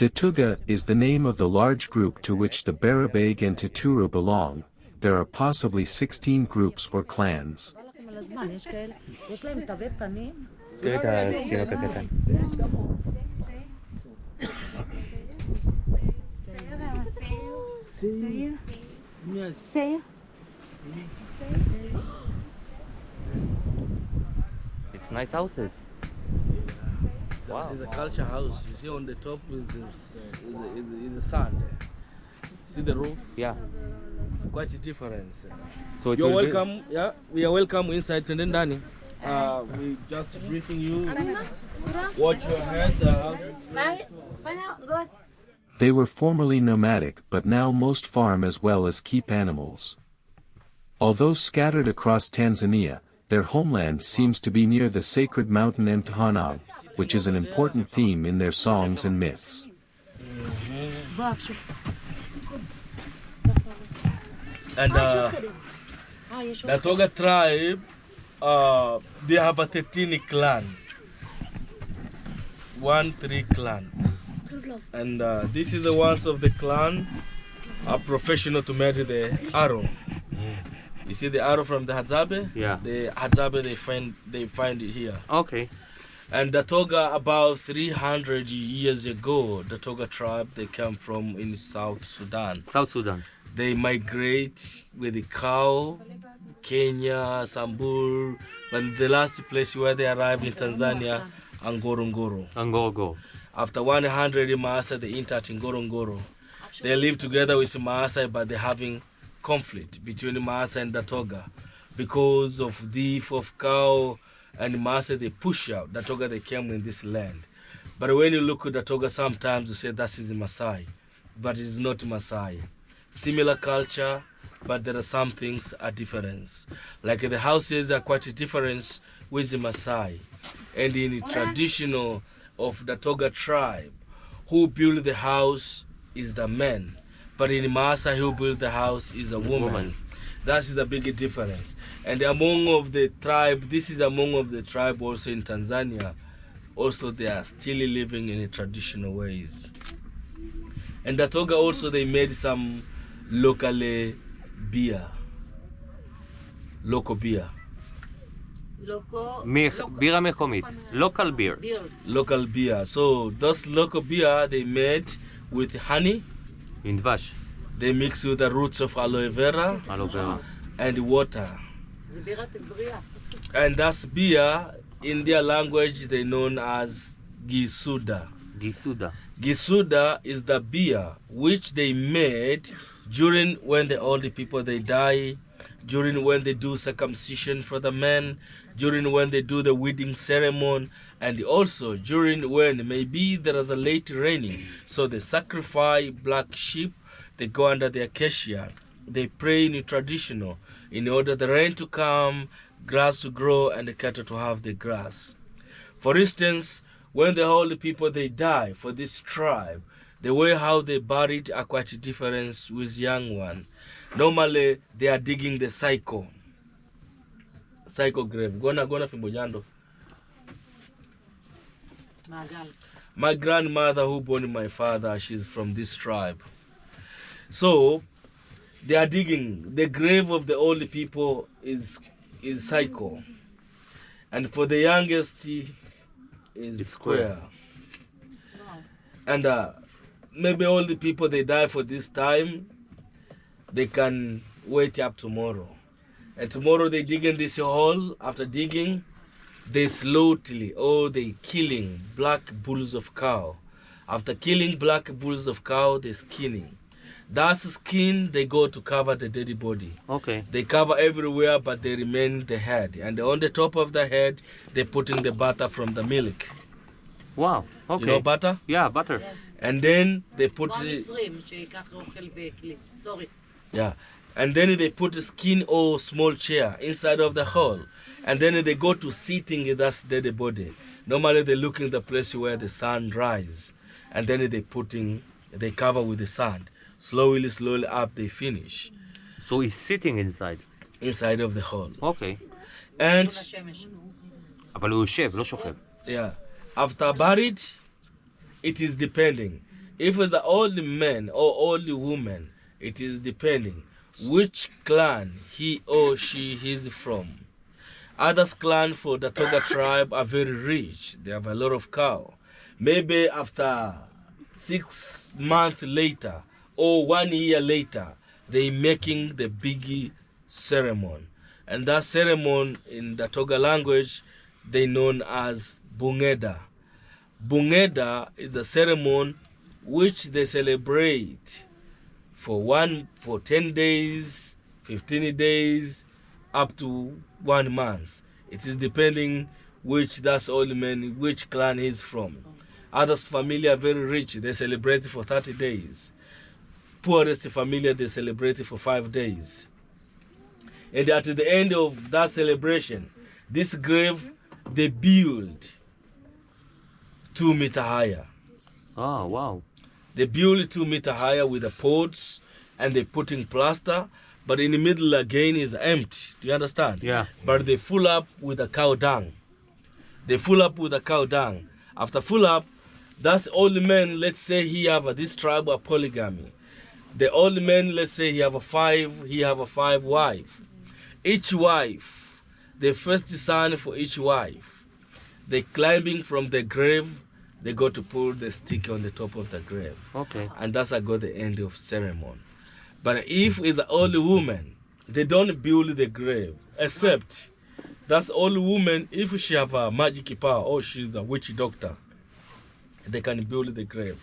Datooga is the name of the large group to which the Barabeg and Tuturu belong. There are possibly 16 groups or clans. It's nice houses. Wow. This is a culture house. You see on the top is a sand. See the roof? Yeah. Quite a difference. So you're welcome. Yeah, we are welcome inside Tanzania. We just briefing you. Watch your head. They were formerly nomadic, but now most farm as well as keep animals. Although scattered across Tanzania, their homeland seems to be near the sacred mountain Mtihana, which is an important theme in their songs and myths. And Datooga tribe, they have a 13 clan. 13 clan. And this is the ones of the clan are professional to marry the arrow. You see the arrow from the Hadzabe? Yeah. The Hadzabe they find it here. Okay. And Datooga, about 300 years ago, Datooga tribe, they come from in South Sudan. South Sudan. They migrate with the cow, Kenya, Sambur, but the last place where they arrived in Tanzania, Ngorongoro. Ngorongoro. After 100 Maasai, they enter Ngorongoro. They live together with Maasai, but they're having conflict between Maasai and Datooga because of thief of cow and Maasai. They push out Datooga. They came in this land, but when you look at Datooga, sometimes you say that is Maasai, but it is not Maasai. Similar culture, but there are some things are difference. Like the houses are quite a difference with the Maasai, and in the traditional of Datooga tribe, who build the house is the man. But in Maasai, who built the house is a woman. That is the big difference. And among of the tribe, this is among of the tribe also in Tanzania. Also, they are still living in traditional ways. And Datooga also, they made some local beer. Local beer. Bira מקומית. Local beer. Local beer. So those local beer they made with honey. In dvash. They mix with the roots of aloe vera, and water. And that's beer, in their language, they known as gisuda. Gisuda. Gisuda is the beer which they made during when the old people they die, during when they do circumcision for the men, during when they do the wedding ceremony, and also during when maybe there is a late raining. So they sacrifice black sheep, they go under the acacia, they pray in traditional in order the rain to come, grass to grow, and the cattle to have the grass. For instance, when the holy people they die for this tribe, the way how they buried are quite a difference with young one. Normally they are digging the cycle grave. Gona fimbojando. My grandmother who born my father, she's from this tribe. So they are digging. The grave of the old people is cycle. And for the youngest is square. Wow. And maybe all the people they die for this time, they can wait up tomorrow. And tomorrow they dig in this hole. After digging, they slowly, they killing black bulls of cow. After killing black bulls of cow, they skinning. That skin, they go to cover the dead body. Okay. They cover everywhere, but they remain the head. And on the top of the head, they put in the butter from the milk. Wow. Okay. You know butter? Yeah, butter. Yes. And then they put yeah. And then they put a skin or small chair inside of the hole. And then they go to sitting in that dead body. Normally they look in the place where the sun rises. And then they cover with the sand. Slowly up they finish. So he's sitting inside? Inside of the hole. Okay. And אבל הוא יושב, לא שוכב. Yeah. After buried, it is depending. If it's an old man or old woman, it is depending which clan he or she is from. Others clan for the Datooga tribe are very rich. They have a lot of cow. Maybe after 6 months later or 1 year later, they making the big ceremony. And that ceremony in the Datooga language, they known as Bungeda. Bungeda is a ceremony which they celebrate for 10 days, 15 days, up to 1 month. It is depending which that's old man, which clan he's from. Others family are very rich, they celebrate for 30 days. Poorest family, they celebrate for 5 days. And at the end of that celebration, this grave, they build 2 meters higher. Oh, wow. They build 2 meters higher with the pots and they put in plaster, but in the middle again is empty. Do you understand? Yeah. But they full up with the cow dung. They full up with the cow dung. After full up, that's old man, let's say he have this tribe of polygamy. The old man, let's say he have a 5 wife. Each wife, the first son for each wife, they climbing from the grave, they go to put the stick on the top of the grave. Okay. And that's got the end of ceremony. But if it's an old woman, they don't build the grave, except that's old woman, if she have a magic power or she's a witch doctor, they can build the grave.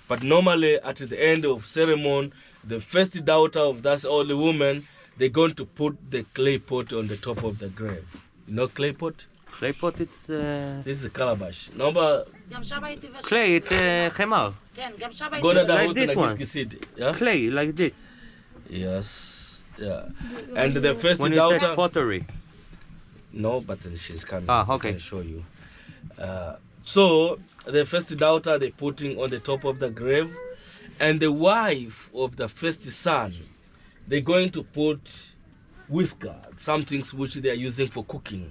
But normally at the end of ceremony, the first daughter of that old woman, they're going to put the clay pot on the top of the grave. You know clay pot? Clay pot, it's... This is a calabash. Number... Clay, it's חמר. Like this one. Yeah? Clay, like this. Yes. Yeah. And the first When you daughter... say pottery. No, but she's coming. Ah, okay. I can show you. So, the first daughter they putting on the top of the grave, and the wife of the first son, they're going to put whisker, some things which they are using for cooking,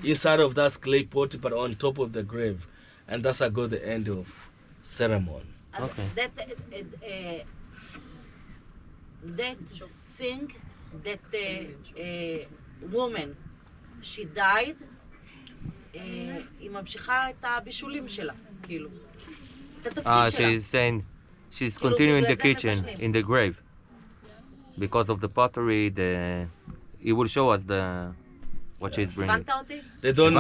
inside of that clay pot, but on top of the grave. And that's got the end of ceremony. Okay. That thing, that woman, she died, היא ממשיכה את הבישולים שלה, כאילו. את התפקיד שלה. She's saying she's continuing the kitchen in the grave. Because of the pottery, it will show us what she's bringing. הבנת אותי? They don't,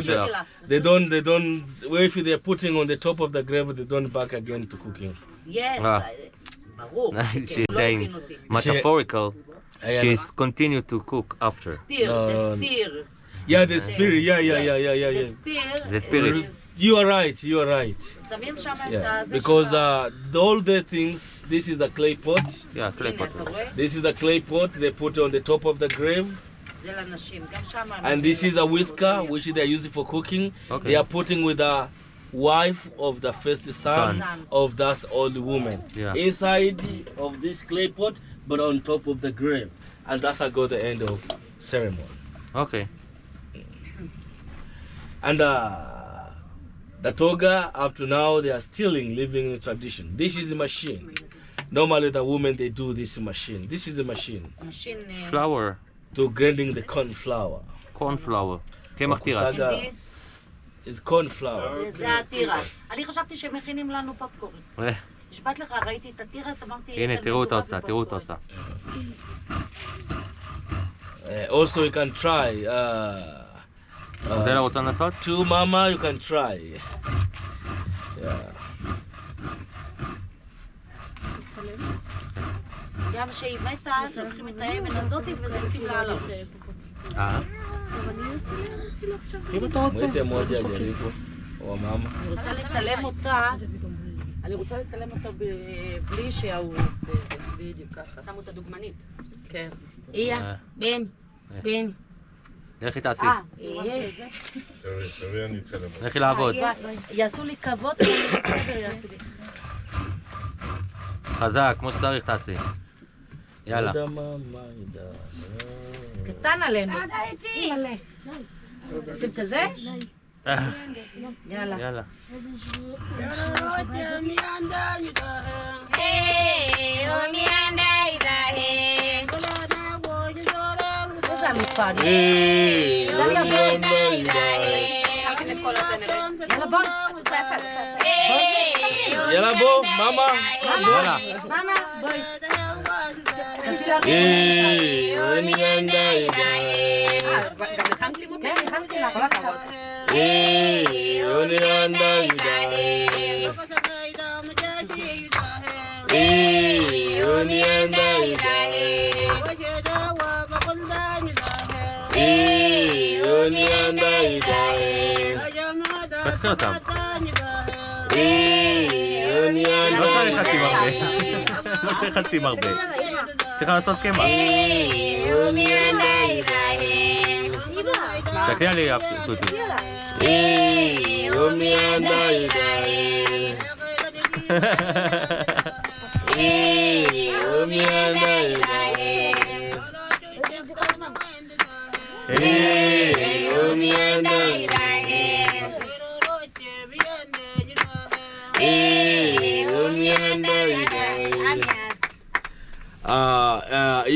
שלה. they don't, well, if they're putting on the top of the grave, they don't back again to cooking. Yes, ברור. She's saying metaphorical. She's continue to cook after. Spear, the spear. Yeah, the spirit, yeah. The spear. The spirit. You are right. שמים שם את Yeah, הזה because שלה. all the things, this is the clay pot. Yeah, clay הנה, אתה pottery. רואה? This is the clay pot they put on the top of the grave. זה לנשים, גם שם. And this is a whisker, which they are using for cooking. Okay. They are putting with the wife of the first son Son. of that old woman. Yeah. Inside of this clay pot, but on top of the grave. And that's got the end of ceremony. Okay. And Datooga, up to now, they are still living in tradition. This is a machine. Normally the women, they do this machine. This is a machine נשים... Flour, to grinding the corn flour. corn flour. קמח תירס. this, It's corn flour. זה התירס. אני חשבתי שהם מכינים לנו פופקורן. אה, נשבעת לך, ראיתי את התירס, אמרתי... הנה, אין, תראו את מדובר ההוצאה, תראו את בפופקורן. ההוצאה. Also, you can try. אודלה רוצה לנסות? To mama, you can try. Yeah. גם שהיא מתה, לוקחים את האבן הזאת וזורקים לה על הראש. אם אתה רוצה. Muite moja jaribu. Oh, mama. אני רוצה לצלם אותה בלי שההוא יסתה זה. בדיוק ככה. שמו את הדוגמנית. כן. איה, בן. לכי תעשי. תראי, אני אצלם. לכי לעבוד. יעשו לי כבוד, ואני יעשו לי. חזק, כמו שצריך תעשי. יאללה. קטן עלינו. מלא. שים את זה? יאללה. יאללה. איזה אלופה אני. יאללה בוא. יאללה בוא, מאמה. יאללה. מאמה, בואי. גם הכנת לי מותק? כן, הכנתי לך, כל הכבוד. תעשה אותם. לא צריך לשים הרבה. לא צריך לשים הרבה. צריך לעשות קמח. תסתכלי עלי תותי.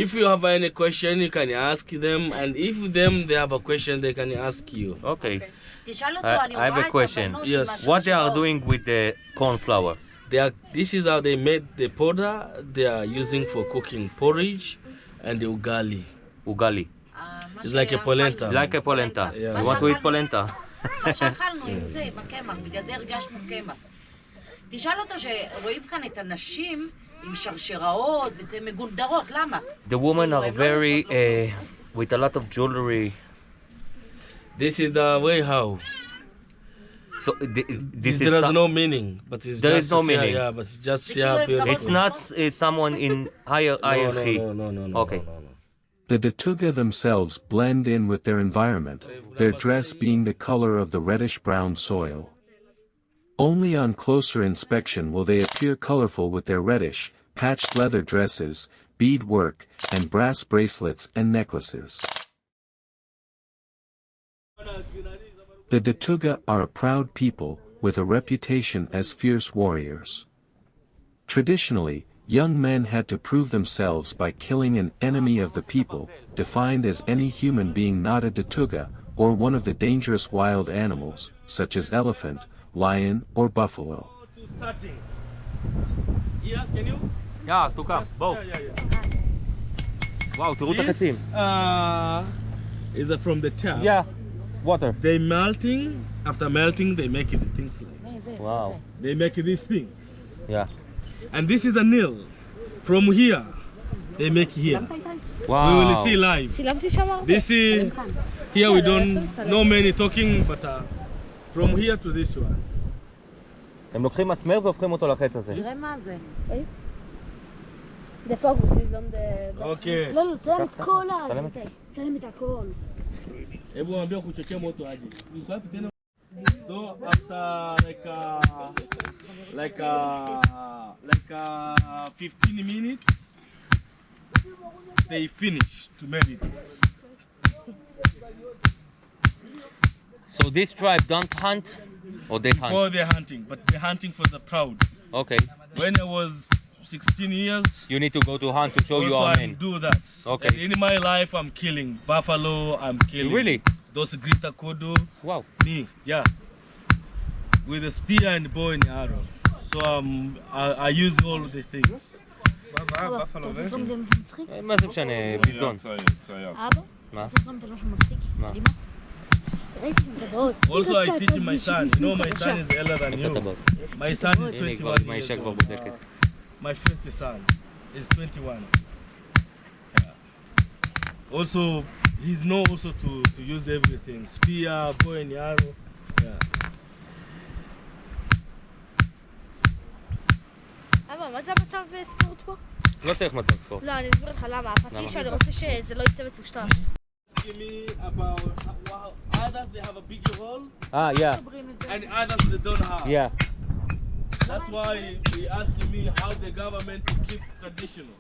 If you have any question, you can ask them, and if they have a question, they can ask you. Okay. תשאל אותו, אני I have a question. Yes. What they are doing with the corn flour? This is how they made the powder they are using for cooking porridge and the ugali. Ugali. It's like a polenta. Like a polenta. Yeah. You want to eat polenta? מה שאכלנו עם זה, בקמח, בגלל זה הרגשנו קמח. תשאל אותו שרואים כאן את הנשים עם שרשראות וזה מגונדרות, למה? The women are very with a lot of jewelry. This is the way how. So this There is is no meaning, but it's There just is no to see, meaning. Yeah, but it's just It's yeah, like beautiful. it's not someone in higher hierarchy. No. Okay. No. The Datooga themselves blend in with their environment, their dress being the color of the reddish-brown soil. Only on closer inspection will they appear colorful with their reddish, patched leather dresses, bead work, and brass bracelets and necklaces. The Datooga are a proud people, with a reputation as fierce warriors. Traditionally, young men had to prove themselves by killing an enemy of the people, defined as any human being not a Datooga, or one of the dangerous wild animals, such as elephant, lion, or buffalo. Yeah, can you? Yeah, תוקף, בואו. וואו, תראו את החצים. Is from the tap. Yeah, water. They melting. After melting, they make it things like. Wow. They make these things. Yeah. And this is a nail. From here, they make here. Wow. We will see live. This is here we don't know many talking, but from here to this one. הם לוקחים מסמר והופכים אותו לחץ הזה. תראה מה זה. The focus is on the... Okay. לא, צלם את כל הזה. צלם את הכל. Everyone be kuchekea moto aje. So after like 15 minutes, they finish to meditate. So this tribe don't hunt, or they hunt? Before they're hunting, but they're hunting for the proud. Okay. When I was 16 years, You need to go to hunt to show you also are I men. do that. Okay. And in my life, I'm killing buffalo. I'm killing. Really? Those grita kudu. Wow. Me, yeah. With a spear and bow and arrow. So I use all the things. אתה רוצה לשים את זה משהו מצחיק? מה זה משנה? ביזון. אבא? מה? רוצה לשים את זה משהו מצחיק? מה? אמא? ראיתי שם טבעות. Also, I teach my son. You know, my son is elder than איפה you. הטבעות? My son is הנה, 21 עם years האישה כבר old. בודקת. My first son is 21. Yeah. Also, he's know also to use everything. Spear, bow and arrow. Yeah. אבא, מה זה המצב ספורט פה? לא צריך מצב ספורט. לא, אני אסביר לך למה. הפרטי שאני רוצה שזה לא יצא מטושטש. Asking me about how others they have a big hole Yeah. and others they don't have. Yeah. That's why he asking me how the government to keep traditional.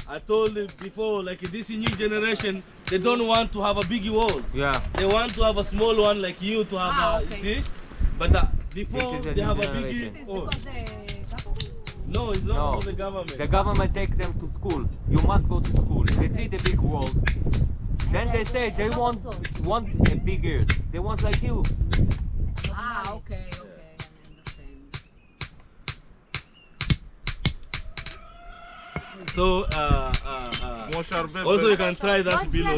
I told you before, like this new generation, they don't want to have a big walls. Yeah. They want to have a small one like you to have you see? But before they have a big wall. No, it's not for the government. The government take them to school. You must go to school. They see the big wall. Then they say they want a big ears. They want like you. Okay. So also you can try that below.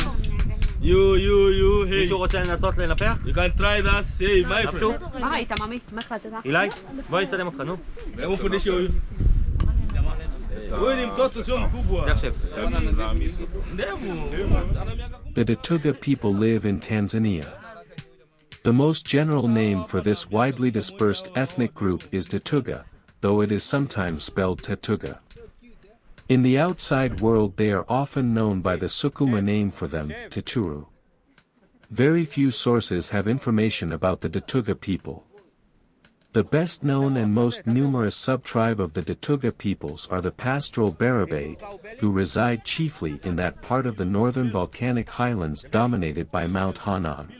You, hey. מישהו רוצה לנסות לנפח? You can try that, hey, my friend. מה ראית, ממי? מה החלטת? אילי, בוא נצלם אותך, נו. Mfundishe huyu. Huyu ni mtoto sio mkubwa. לך שב. The Datooga people live in Tanzania. The most general name for this widely dispersed ethnic group is Datooga, though it is sometimes spelled Tatuga. In the outside world they are often known by the Sukuma name for them, Taturu. Very few sources have information about the Datooga people. The best known and most numerous sub-tribe of the Datooga peoples are the pastoral Barabaig, who reside chiefly in that part of the northern volcanic highlands dominated by Mount Hanan.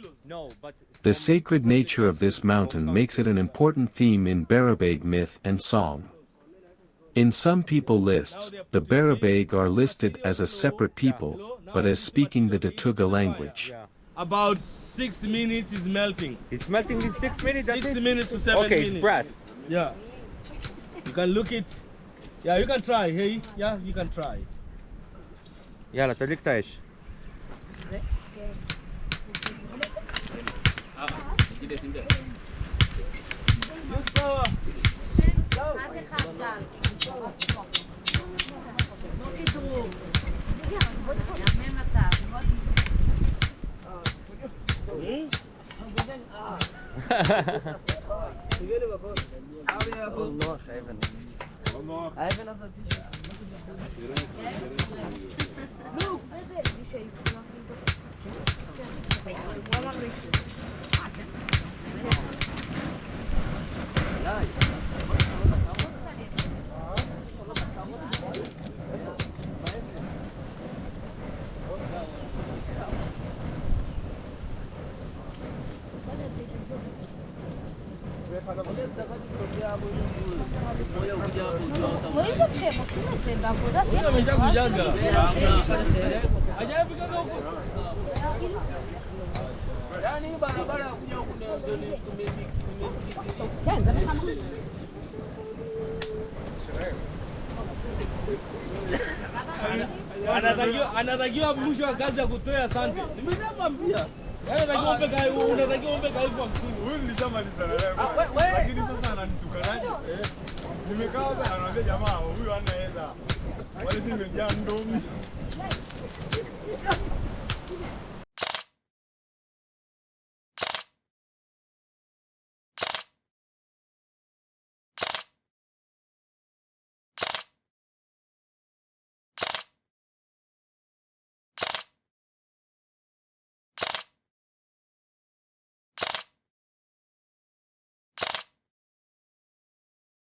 The sacred nature of this mountain makes it an important theme in Barabaig myth and song. In some people lists, the Barabaig are listed as a separate people, but as speaking the Datooga language. About 6 minutes is melting. It's melting in 6 minutes? 6 minutes to 7 minutes. Okay, it's brass. Yeah. You can look it. Yeah, you can try. Hey, yeah, you can try. יאללה, תדליק את האש. רואים גם שהם עושים את זה בעבודת כן, זה נכון. Anatakiwa mwisho wa kazi ya kutoa asante. Nimeshamwambia. Unatakiwa umpe kaifu hamsini. Huyu nilishamaliza na leo. Lakini sasa ananitukanaje? Nimekaa hapa anaambia jamaa huyu hana hela. Wale nimejaa ndomi.